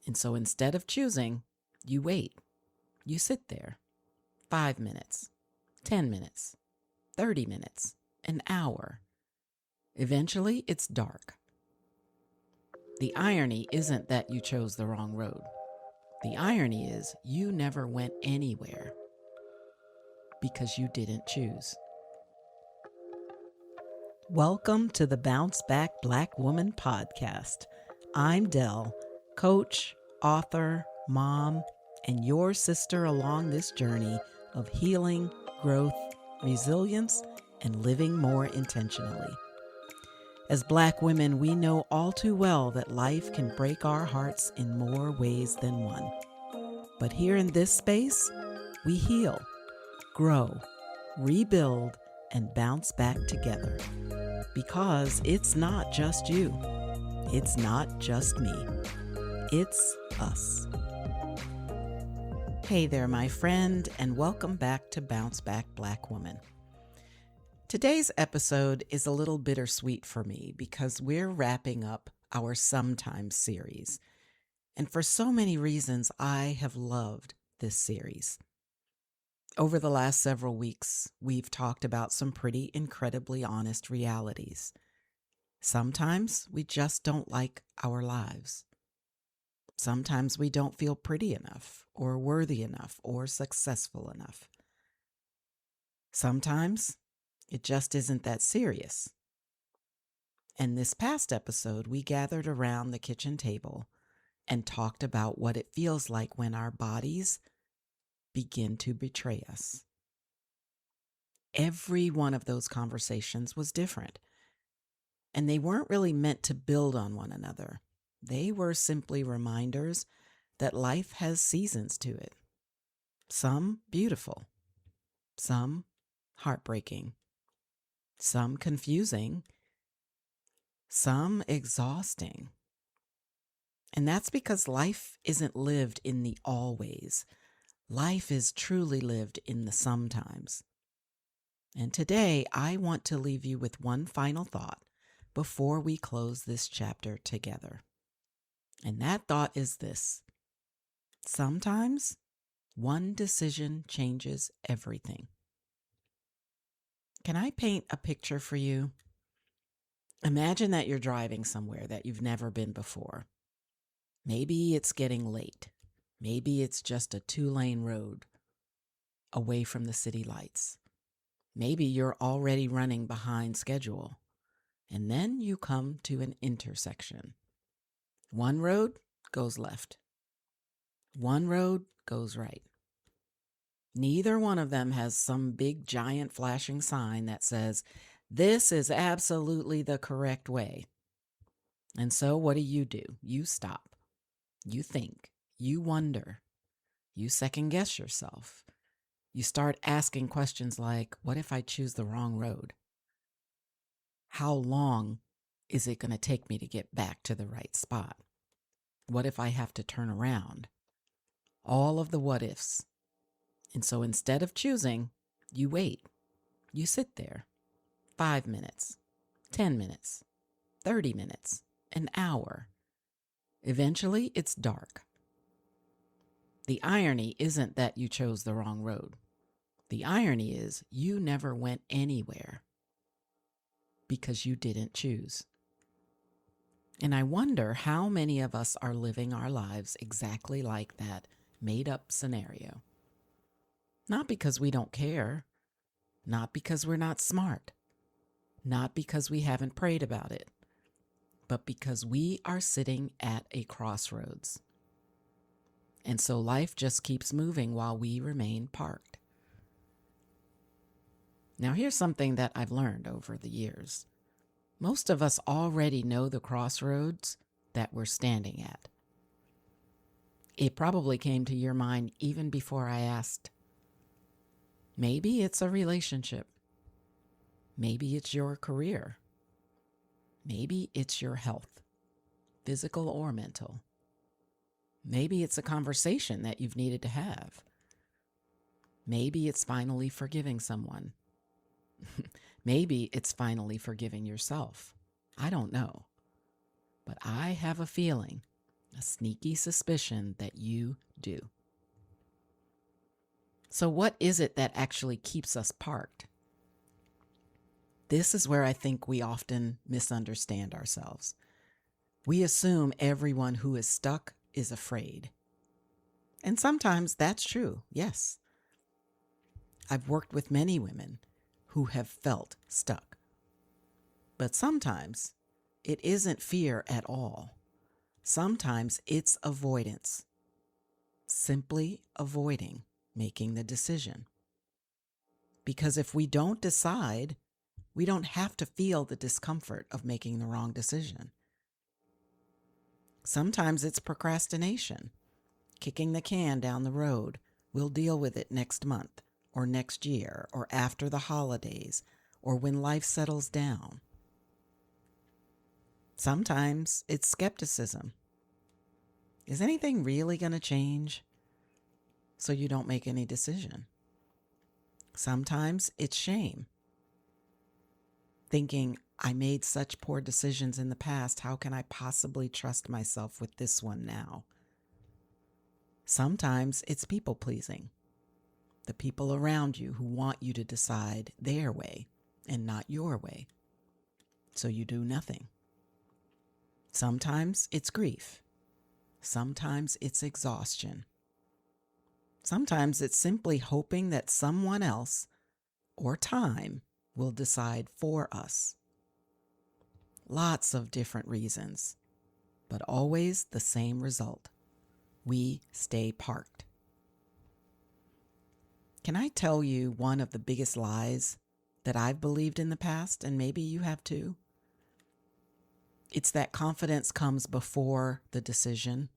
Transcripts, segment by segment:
And so instead of choosing, you wait. You sit there 5 minutes, 10 minutes, 30 minutes, an hour. Eventually, it's dark. The irony isn't that you chose the wrong road. The irony is you never went anywhere because you didn't choose. Welcome to the Bounce Back Black Woman podcast. I'm Dell, coach, author, mom, and your sister along this journey of healing, growth, resilience, and living more intentionally. As Black women, we know all too well that life can break our hearts in more ways than one. But here in this space, we heal, grow, rebuild, and bounce back together. Because it's not just you. It's not just me. It's us. Hey there, my friend, and welcome back to Bounce Back Black Woman. Today's episode is a little bittersweet for me because we're wrapping up our Sometimes series. And for so many reasons, I have loved this series. Over the last several weeks, we've talked about some pretty incredibly honest realities. Sometimes we just don't like our lives. Sometimes we don't feel pretty enough, or worthy enough, or successful enough. Sometimes it just isn't that serious. And this past episode, we gathered around the kitchen table and talked about what it feels like when our bodies begin to betray us. Every one of those conversations was different, and they weren't really meant to build on one another. They were simply reminders that life has seasons to it. Some beautiful, some heartbreaking, some confusing, some exhausting. And that's because life isn't lived in the always. Life is truly lived in the sometimes. And today, I want to leave you with one final thought before we close this chapter together. And that thought is this: sometimes one decision changes everything. Can I paint a picture for you? Imagine that you're driving somewhere that you've never been before. Maybe it's getting late. Maybe it's just a 2-lane road away from the city lights. Maybe you're already running behind schedule. And then you come to an intersection. One road goes left. One road goes right. Neither one of them has some big giant flashing sign that says, "This is absolutely the correct way." And so what do? You stop. You think. You wonder. You second guess yourself. You start asking questions like, what if I choose the wrong road? How long is it going to take me to get back to the right spot? What if I have to turn around? All of the what ifs. And so instead of choosing, you wait. You sit there 5 minutes, 10 minutes, 30 minutes, an hour. Eventually, it's dark. The irony isn't that you chose the wrong road. The irony is you never went anywhere because you didn't choose. And I wonder how many of us are living our lives exactly like that made-up scenario. Not because we don't care, not because we're not smart, not because we haven't prayed about it, but because we are sitting at a crossroads. And so life just keeps moving while we remain parked. Now, here's something that I've learned over the years. Most of us already know the crossroads that we're standing at. It probably came to your mind even before I asked. Maybe it's a relationship. Maybe it's your career. Maybe it's your health, physical or mental. Maybe it's a conversation that you've needed to have. Maybe it's finally forgiving someone. Maybe it's finally forgiving yourself. I don't know. But I have a feeling A sneaky suspicion that you do. So what is it that actually keeps us parked? This is where I think we often misunderstand ourselves. We assume everyone who is stuck is afraid. And sometimes that's true, yes. I've worked with many women who have felt stuck. But sometimes it isn't fear at all. Sometimes it's avoidance. Simply avoiding making the decision. Because if we don't decide, we don't have to feel the discomfort of making the wrong decision. Sometimes it's procrastination, kicking the can down the road. We'll deal with it next month, or next year, or after the holidays, or when life settles down. Sometimes it's skepticism. Is anything really going to change? So you don't make any decision. Sometimes it's shame. Thinking, I made such poor decisions in the past, how can I possibly trust myself with this one now? Sometimes it's people pleasing. The people around you who want you to decide their way and not your way. So you do nothing. Sometimes it's grief. Sometimes it's exhaustion. Sometimes it's simply hoping that someone else or time will decide for us. Lots of different reasons, but always the same result. We stay parked. Can I tell you one of the biggest lies that I've believed in the past, and maybe you have too? It's that confidence comes before the decision.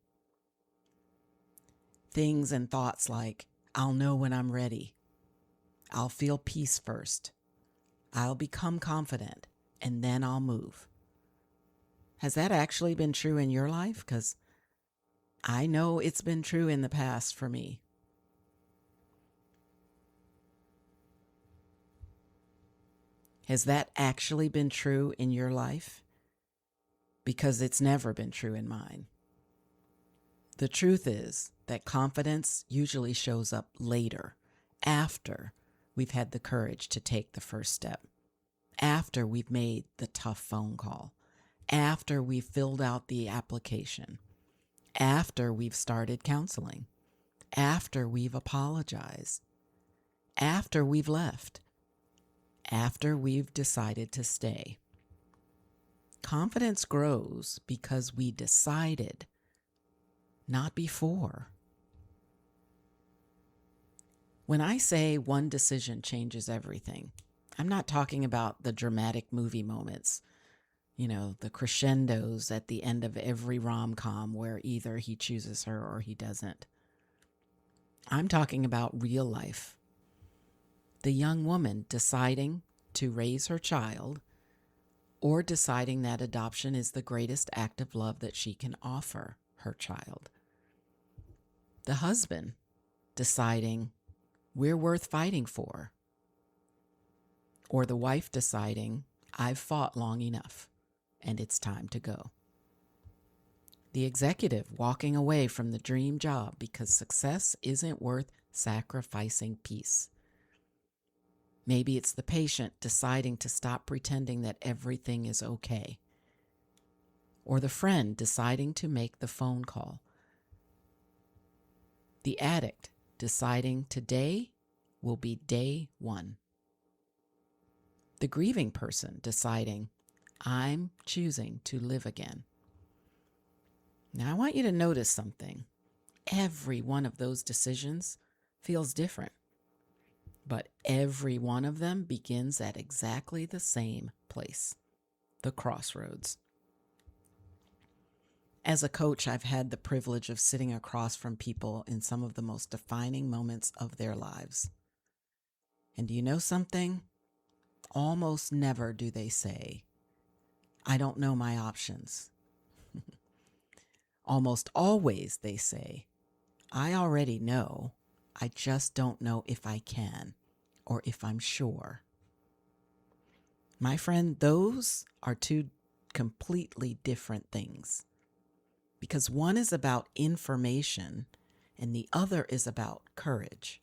Things and thoughts like, I'll know when I'm ready. I'll feel peace first. I'll become confident, and then I'll move. Has that actually been true in your life? Because I know it's been true in the past for me. Has that actually been true in your life? Because it's never been true in mine. The truth is that confidence usually shows up later, after we've had the courage to take the first step, after we've made the tough phone call, after we've filled out the application, after we've started counseling, after we've apologized, after we've left, after we've decided to stay. Confidence grows because we decided, not before. When I say one decision changes everything, I'm not talking about the dramatic movie moments, the crescendos at the end of every rom-com where either he chooses her or he doesn't. I'm talking about real life. The young woman deciding to raise her child or deciding that adoption is the greatest act of love that she can offer her child. The husband deciding we're worth fighting for. Or the wife deciding I've fought long enough and it's time to go. The executive walking away from the dream job because success isn't worth sacrificing peace. Maybe it's the patient deciding to stop pretending that everything is okay. Or the friend deciding to make the phone call. The addict deciding today will be day one. The grieving person deciding, I'm choosing to live again. Now I want you to notice something. Every one of those decisions feels different. But every one of them begins at exactly the same place, the crossroads. As a coach, I've had the privilege of sitting across from people in some of the most defining moments of their lives. And do you know something? Almost never do they say, I don't know my options. Almost always they say, I already know. I just don't know if I can or if I'm sure. My friend, those are two completely different things. because one is about information and the other is about courage.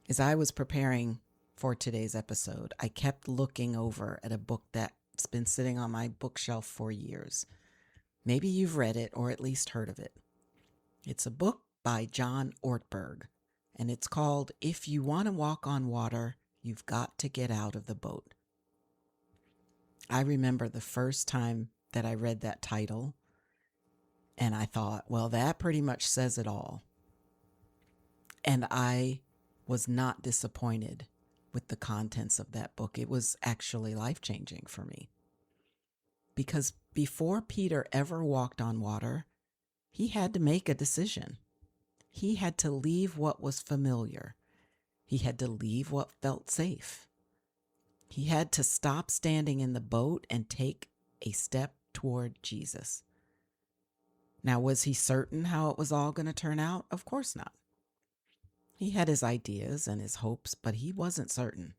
As I was preparing for today's episode, I kept looking over at a book that's been sitting on my bookshelf for years. Maybe you've read it or at least heard of it. It's a book by John Ortberg, and it's called If You Want to Walk on Water, You've Got to Get Out of the Boat. I remember the first time that I read that title, and I thought, well, that pretty much says it all. And I was not disappointed with the contents of that book. It was actually life-changing for me. Because before Peter ever walked on water, he had to make a decision. He had to leave what was familiar. He had to leave what felt safe. He had to stop standing in the boat and take a step toward Jesus. Now, was he certain how it was all going to turn out? Of course not. He had his ideas and his hopes, but he wasn't certain.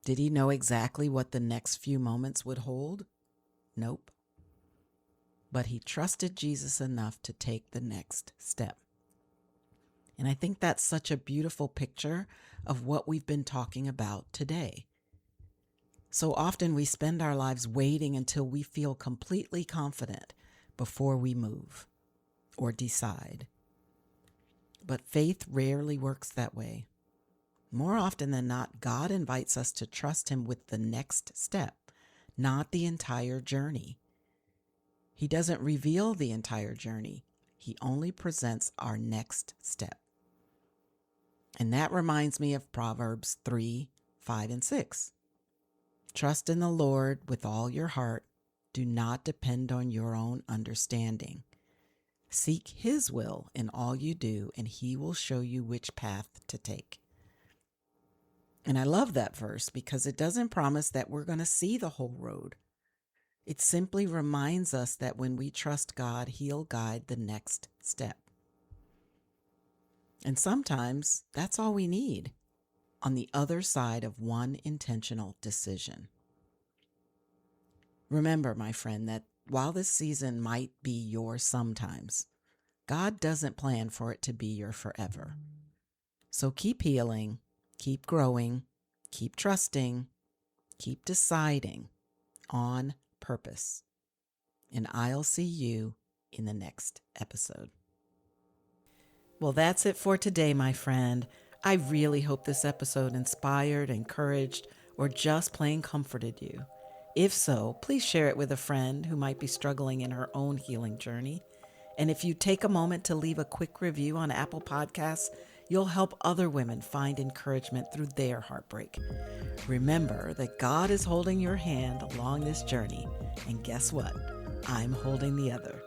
Did he know exactly what the next few moments would hold? Nope. But he trusted Jesus enough to take the next step. And I think that's such a beautiful picture of what we've been talking about today. So often we spend our lives waiting until we feel completely confident before we move or decide. But faith rarely works that way. More often than not, God invites us to trust Him with the next step, not the entire journey. He doesn't reveal the entire journey. He only presents our next step. And that reminds me of Proverbs 3, 5, and 6. Trust in the Lord with all your heart. Do not depend on your own understanding. Seek His will in all you do, and He will show you which path to take. And I love that verse because it doesn't promise that we're going to see the whole road. It simply reminds us that when we trust God, He'll guide the next step. And sometimes that's all we need on the other side of one intentional decision. Remember, my friend, that while this season might be your sometimes, God doesn't plan for it to be your forever. So keep healing, keep growing, keep trusting, keep deciding on purpose. And I'll see you in the next episode. Well, that's it for today, my friend. I really hope this episode inspired, encouraged, or just plain comforted you. If so, please share it with a friend who might be struggling in her own healing journey. And if you take a moment to leave a quick review on Apple Podcasts, you'll help other women find encouragement through their heartbreak. Remember that God is holding your hand along this journey. And guess what? I'm holding the other.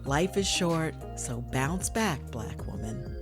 Life is short, so bounce back, Black woman.